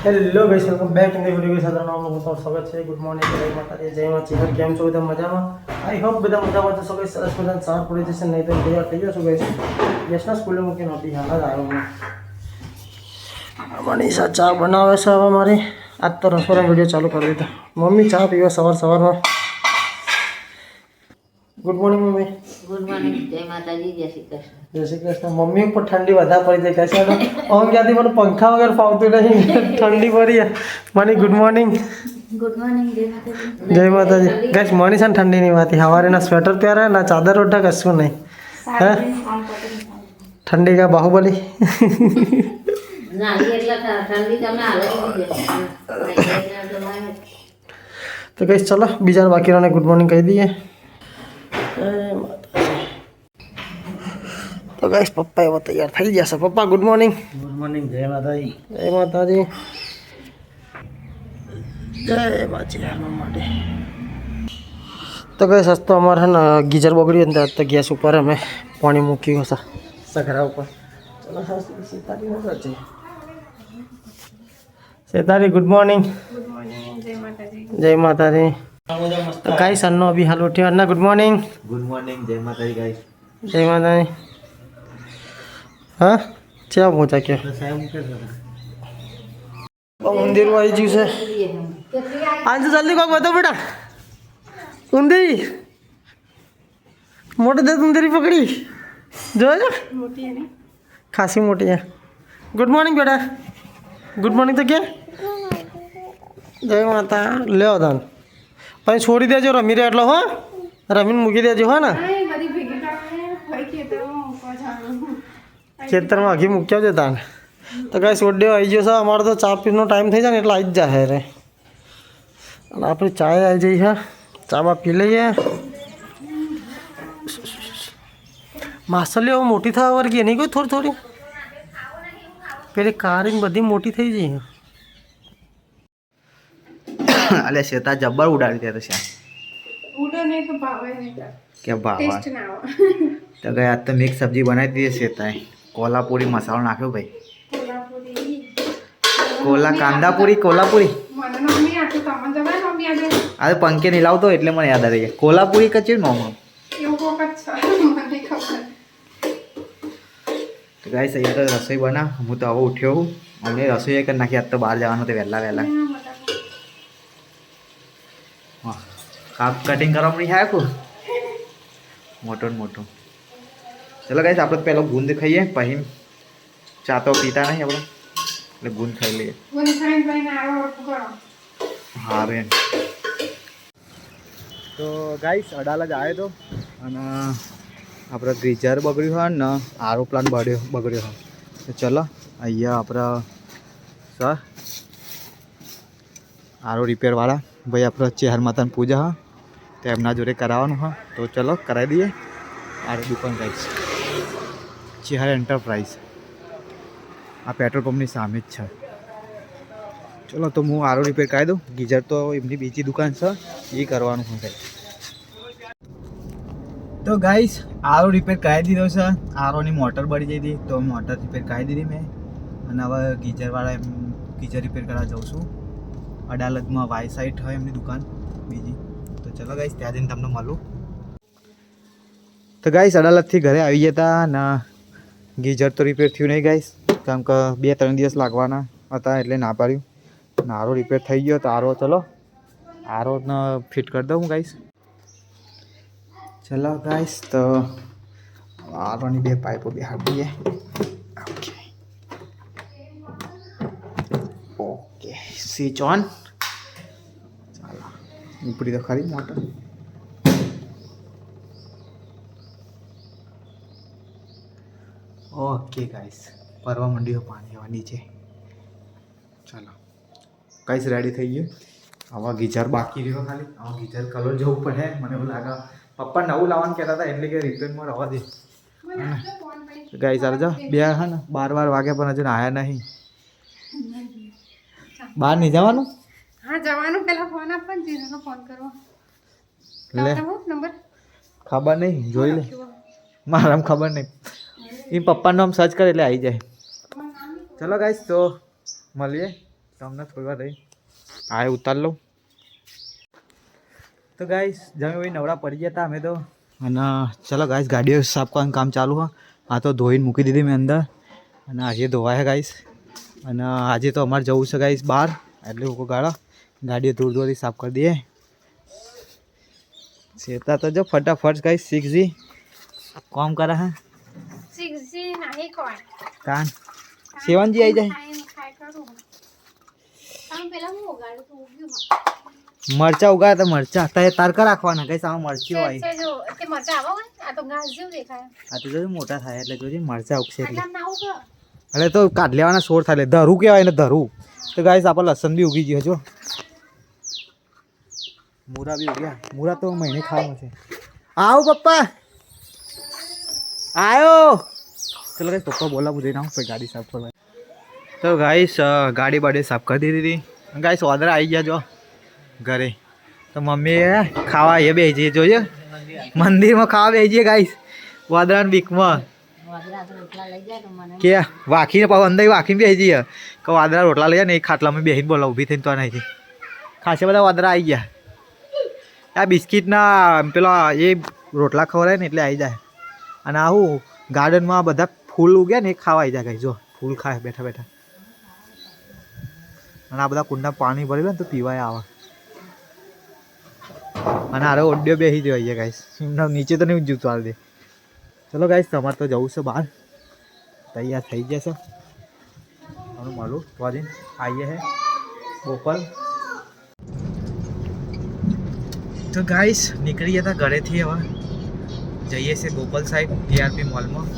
Hello guys, welcome back in the video guys. આજનો આપણો તમારું સ્વાગત છે. ગુડ મોર્નિંગ, જય માતાજી, જય માં ચિહર. કેમ છો બધા? મજામાં? આઈ હોપ બધા મજામાં જશો ગાઈસ. સરસ મજાનું સાર પડી જશે. નહીં તો તૈયાર થઈ જશો ગાઈસ. યશના સ્કૂલે મૂકીને હતી, હાલ જ આવ્યો હું. મનીષા ચા બનાવે છે હવે મારી. આજ તો રસોડાનો વિડીયો ચાલુ કરી દીધો. મમ્મી ચા પીવા સવારમાં. Good morning mummy. Good morning, જય માતાજી, જય શ્રી કૃષ્ણ. જય શ્રી કૃષ્ણ. મમ્મી ઉપર ઠંડી વધારે પડી જાય કશે તો ક્યાંથી મને પંખા વગર ફાવતું નહીં. ઠંડી પડી મને. Good morning. ગુડ મોર્નિંગ, જય માતાજી. જય માતાજી. ગાઈસ મનીષા ઠંડી નહીં વાતી. સવારે ના સ્વેટર પહેરે ના ચાદર ઓઢા કશું નહીં. હે ઠંડી કા બાહુબલી. ના એટલા ઠંડી તમે હાલે તો ગાઈસ ચલો બીજા બાકી રહે ગુડ મોર્નિંગ કહી દઈએ. તો ગાઈસ પપ્પા એવો તૈયાર થઈ ગયા છે. પપ્પા ગુડ મોર્નિંગ. ગુડ મોર્નિંગ, જય માતાજી. જય માતાજી. જય માતાજી માટે. તો ગાઈસ આજ તો અમારે છે ને ગીઝર બગડ્યું ને તો ગેસ ઉપર અમે પાણી મૂક્યું હશે સઘરા ઉપર. ચલો સીતારી ન છે. સીતારી ગુડ મોર્નિંગ. જય માતાજી. તો ગાઈસ અન્નો અભી હાલ ઉઠ્યો. Anna good morning. Good morning, જય માતાજી ગાઈસ. જય માતાજી. હા ચા પહોંચા કે મંદિર આવી ગયું છે. आज तो जल्दी कोक बताओ बेटा. उंदरी मोटे दे उंदरी पकड़ी जो है मोटी है नहीं खासी मोटी है. गुड मॉर्निंग बेटा. गुड मॉर्निंग तो क्या जय माता ले दान પછી છોડી દેજો રમી રે એટલો હો. રમીને મૂકી દેજો હો ને. ખેતરમાં હજી મૂક્યા છે તાન. તો કાંઈ સોડે આવી ગયો છે. અમારે તો ચા પીવાનો ટાઈમ થઈ જાય ને એટલે આવી જ જાય રે. અને આપણે ચાય આવી જઈ હા ચા બા પી લઈએ. માસલી હવે મોટી થવા વર્ગી નહીં કોઈ થોડી થોડી પેલી કારીને બધી મોટી થઈ જઈ. અલે શેતા જબ્બર ઉડાડી દે તો શ્યામ ઉડો નહીં તો ભાવે નહીં કે ભાવા ટેસ્ટ ના આવે. તો ગયા આજ તો મિક્સ સબ્જી બનાવી દીધી શેતાએ. કોલ્હાપુરી મસાલો નાખ્યો ભાઈ. કાંદાપુરી કોલ્હાપુરી. મને મમ્મી આટલું તમને જવાય મમ્મી આજે આ પંકે નહીં લાવતો એટલે મને યાદ આવી ગયા. કોલ્હાપુરી કચી નો એવું કોક જ છે મને ખબર. તો ગાઈસ અહીંયા તો રસોઈ બના. હું તો હવે ઉઠ્યો હું અને રસોઈ કરી નાખી. આજ તો બહાર જવાનું તો વહેલા હા કાપ કટિંગ કરવા નહીં આવ્યા મોટું ને મોટું. ચલો ગાઈસ આપણે પહેલો ગુંદ ખાઈએ પછી ચા તો પીતા નહીં આપણે એટલે ગુંદ ખાઈ લઈએ. મને ખાઈ ભાઈને આવો કરો. હા બેન. તો ગાઈસ અડાલજ આવ્યો તો અને આપણે ગીઝર બગડ્યું હોય ને આરો પ્લાન બગડ્યો હોય તો ચલો અહીંયા આપણે સર આરો રિપેરવાળા ભાઈ આપણે ચેહર માતાની પૂજા હા તો એમના જોડે કરાવવાનું હા તો ચલો કરાવી દઈએ. આરો દુકાન ગાઈસ ચેહર એન્ટરપ્રાઇઝ આ પેટ્રોલ પંપની સામે જ છે. ચલો તો હું આરો રિપેર કરાવી દઉં. ગીઝર તો એમની બીજી દુકાન છે એ કરવાનું હોય. તો ગાઈસ આરો રિપેર કરાવી દીધો છે. આરોની મોટર બળી જઈ હતી તો મોટર રિપેર કરાવી દીધી મેં અને હવે ગીઝરવાળા ગીઝર રિપેર કરવા જાઉં છું. અડાલજમાં વાય સાઇટ હોય એમની દુકાન બીજી. તો ચલો ગાઈસ ત્યાં જઈને તમને મળું. તો ગાઈસ અડાલજથી ઘરે આવી ગયા હતા અને ગીઝર તો રિપેર થયું નહીં ગાઈસ કેમ કે 2-3 દિવસ લાગવાના હતા એટલે ના પાડ્યું. આરો રિપેર થઈ ગયો તો આરો ચલો આરોને ફિટ કરી દઉં ગાઈસ. ચલો ગાઈસ તો આરોની 2 પાઇપો બેહાડી દઈએ. Okay okay switch on. ચાલો ઉપડી તો ખરી મોટર. ઓકે ગાઈસ પરવા મંડીઓ પાણી હવા નીચે. ચાલો ગાઈસ રેડી થઈ ગયું. આવા ગીઝર બાકી રહ્યો ખાલી. આવા ગીઝર કલર જવું પડે મને એવું લાગે. પપ્પા નવું લાવવાનું કહેતા હતા એટલે કે રિપેરમાં રહેવા દે. ગાઈસ ચાલ જા બે હા ને 12 વાગ્યા પણ હજુ આવ્યા નહીં. બહાર નહીં જવાનું. હા જવાનું પેલા ફોન આપવાનો જીરાનો ફોન કરવો લે નંબર ખબર નહીં જોઈ લે. મારામાં ખબર નહીં. એ પપ્પાનું નામ સર્ચ કરે એટલે આવી જાય. ચલો ગાઈસ તો મળીએ તમને થોડી વાર રહી આ ઉતાર લઉં. તો ગાઈસ જમે ભાઈ નવરા પડી ગયા હતા અમે તો. અને ચલો ગાઈસ ગાડીઓ સાફ કરવાનું કામ ચાલુ હોય. આ તો ધોઈને મૂકી દીધી મેં અંદર અને આજે ધોવાય ગાઈસ. અને આજે તો અમારે જવું છે ગાઈસ બહાર એટલે લોકો ગાડીઓ દૂર દૂરથી સાફ કરી દઈએ. શેતા તો જો ફટાફટ ગાઈસ 6G કામ કરે હે. 6G નહીં કોઈ કાન 7G આવી જાય. ખાય કરું આમ પેલા હું ઉગાડું તો ઉગ્યું મરચા ઉગાડે તો મરચા તારકા રાખવાના કઈ સામે મરચી હોય છે જો તે મરચા આવા હોય આ તો ઘાસ જેવું દેખાય આ તો જોજો મોટા થાય એટલે જોજે મરચા ઉગશે એટલે આટલા ના ઉગે એટલે તો કાઢ લેવાના સોર થાય એટલે ધરું કહેવાય ને ધરું. તો ગાઈસ આપણે લસણ બી ઉગી ગયો જો. મૂરા બી ઉગ્યા. મૂરા તો મહિને ખાવાનું છે. આવો પપ્પા આયો. ચલો ગાઈસ પપ્પા બોલાવું જઈને આવું પછી ગાડી સાફ કરવા. તો ગાઈસ ગાડી બાડી સાફ કરી દીધી હતી. ગાઈસ ઓર્ડર આવી ગયા જો ઘરે. તો મમ્મીએ ખાવા એ બેસી જઈએ જોજો મંદિરમાં ખાવા બેસી જઈએ ગાઈસ વાદળાના બીકમાં કે વાખીને પાછું અંદર વાખીને બેસી જઈએ કે વાદળા રોટલા લઈ જાય ને એ ખાટલામાં બેસીને બોલા ઊભી થઈને તો નહીં ખાસે બધા વાદળા આવી ગયા. આ બિસ્કિટના પેલા એ રોટલા ખવડાય ને એટલે આવી જાય. અને આવું ગાર્ડનમાં બધા ફૂલ ઉગ્યા ને એ ખાવા આવી જાય ગાઈસ જો ફૂલ ખાય બેઠા બેઠા. અને આ બધા કુંડા પાણી ભરેલું ને તો પીવાય આવે. અને આરે ઓડિયો બેસી જવાય છે ગાઈસ નીચે તો નહીં જૂતું હાલ દે. ચલો ગાઈસ તમારે તો જવું છે બહાર તૈયાર થઈ જશે. અમે મળું થોડી આવીએ હે બોપલ. તો ગાઈસ નીકળી ગયા હતા ઘરેથી હવે જઈએ છે બોપલ સાઈડ ટીઆરપી મોલમાં.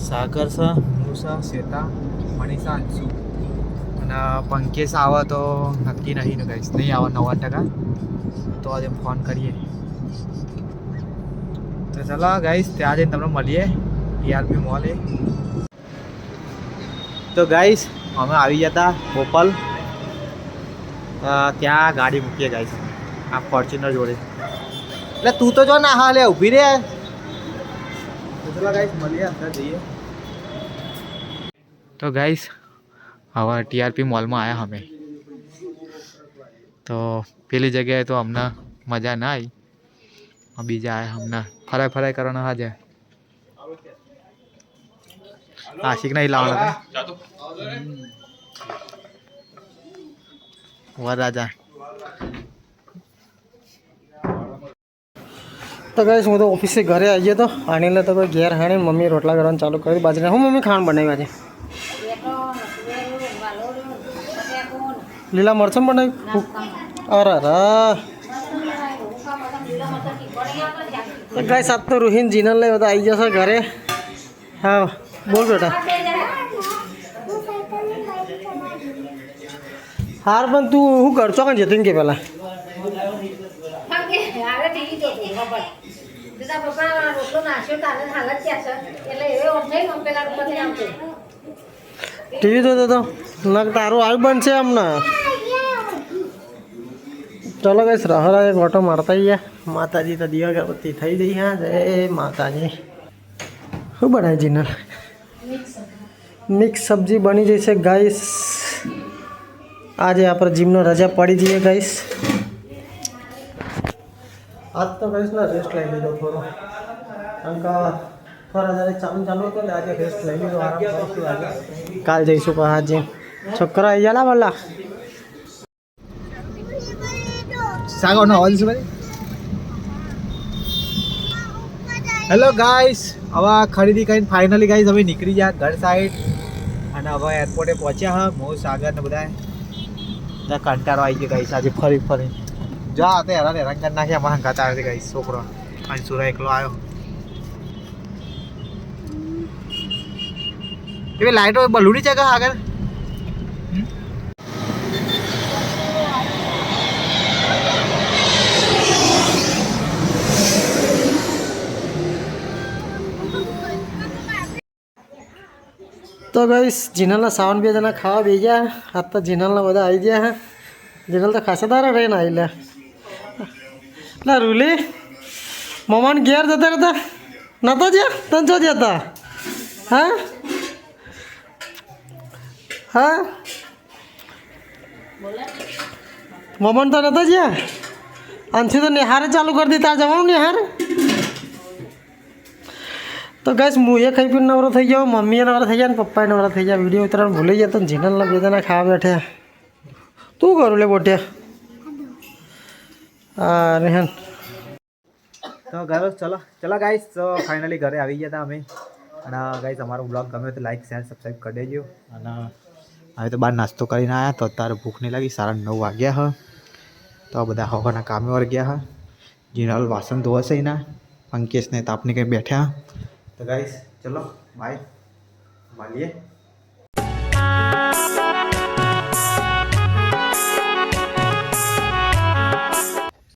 સાગર છે હું છે શ્વેતા મનીષા અંશુ અને પંકેશ આવે તો નક્કી નહીં ને ગાઈસ નહીં આવે 90%. તો આજે ફોન કરીએ. તો ચલો ગાઈસ ત્યાં જઈને તમને મળીએ ટીઆરપી મોલ એ. તો ગાઈસ અમે આવી ગયા હતા બોપલ. ત્યાં ગાડી મૂકીએ ગાઈસ આ ફોર્ચ્યુનર જોડે. એટલે તું તો જો ના હા લે ઊભી રે. તો ચલો ગાઈસ મળીએ અંદર જઈએ. તો ગાઈસ હવે ટીઆરપી મોલમાં આવ્યા અમે. તો પેલી જગ્યાએ તો અમને મજા ના આવી. બીજા આવ્યા અમને ફરાય કરવાના હાજે. આશિક નહીં લાવવાના વરરાજા. તો ગાઈસ હું તો ઓફિસથી ઘરે આવી ગયો તો આણીને તો કોઈ ઘેર હાણી મમ્મી રોટલા કરવાનું ચાલુ કરી બાજરીના. હું મમ્મી ખાણ બનાવ્યા છે લીલા મરચું બનાવ્યું. અરે તો ગાઈસ આજ તો રૂહીન જીનલ લઈ બધા આવી જશે ઘરે. હા બોલ બેટા. હાર પણ તું શું કરશો કાં જતીન કે પહેલાં ટીવી જોતો તો નક તારું આવી બનશે હમણાં. ચલો કઈ રહરા એક ઓટો મારતા ગયા. માતાજી તો દીવા ગણપતિ થઈ ગઈ. હા જય માતાજી. શું બનાવી જીનલ? મિક્સ સબ્જી બની જશે ગાઈસ. આજે આપણે જીમનો રજા પડી જઈએ ગાઈસ. આજ તો ગાઈસ ના રેસ્ટ લઈ લીધો થોડો કારણ કે થોડા જયારે ચાલુ હતો ને આજે રેસ્ટ લઈ લીધો આરામ કરીશું. આજે કાલ જઈશું પણ આજે છોકરા આવી ગયા બોલા સાગરનો અવાજ છે ભાઈ. હેલો ગાઈસ હવે ખરીદી કરીને ફાઇનલી ગાઈસ હવે નીકળી ગયા ઘર સાઈડ. અને હવે એરપોર્ટે પહોંચ્યા હા હું સાગર ને બધા. ત્યાં કંટાળો આવી ગયો ગાઈસ આજે ફરી જા તે હેરાન કરી નાખ્યા. અમારા હંગાત આવ્યો છે ગાઈસ છોકરો અંશુરા એકલો આવ્યો. એ લાઈટો બલુડી છે કે આગળ. તો ગાઈસ જીનલના સાવન 2 જણા ખાવા બે ગયા. આજ તો જીનલના બધા આવી ગયા. હા જીનલ તો ખાસા તારા રહીને આવી લે. એટલે રૂલી મમ્માને ઘેર જતા રહેતા નતો જ્યાં તને છો જતા. હા હા મમન તો નતો જ્યાં અંશી તો નિહારે ચાલુ કરી દીધી તાર જવાનું નિહાર તો ગેસ હું એ ખાઈ પીને નવરો થઈ ગયો મમ્મીએ નવરા થઈ ગયા ને પપ્પાએ નવરા થઈ ગયા વિડીયો ઉતરવાનું ભૂલી ગયા તો જીનલના બે જણા ખાવા બેઠ્યા તું કરું લે બોટ્યા હા રેહન તો ઘરે ચલો ગાઈસ તો ફાઇનલી ઘરે આવી ગયા હતા અમે અને ગાઈસ અમારો બ્લોગ ગમ્યો તો લાઈક શેર સબસ્ક્રાઈબ કરી દેજો અને હવે તો બહાર નાસ્તો કરીને આવ્યા તો અત્યારે ભૂખ નહીં લાગી 9:30 વાગ્યા હ તો બધા હવાના કામે વળ ગયા હ જીનલ વાસણ ધોવાશે એના અંકેશને તાપને કંઈ બેઠા તો ગાઈસ ચલો બાય મળીએ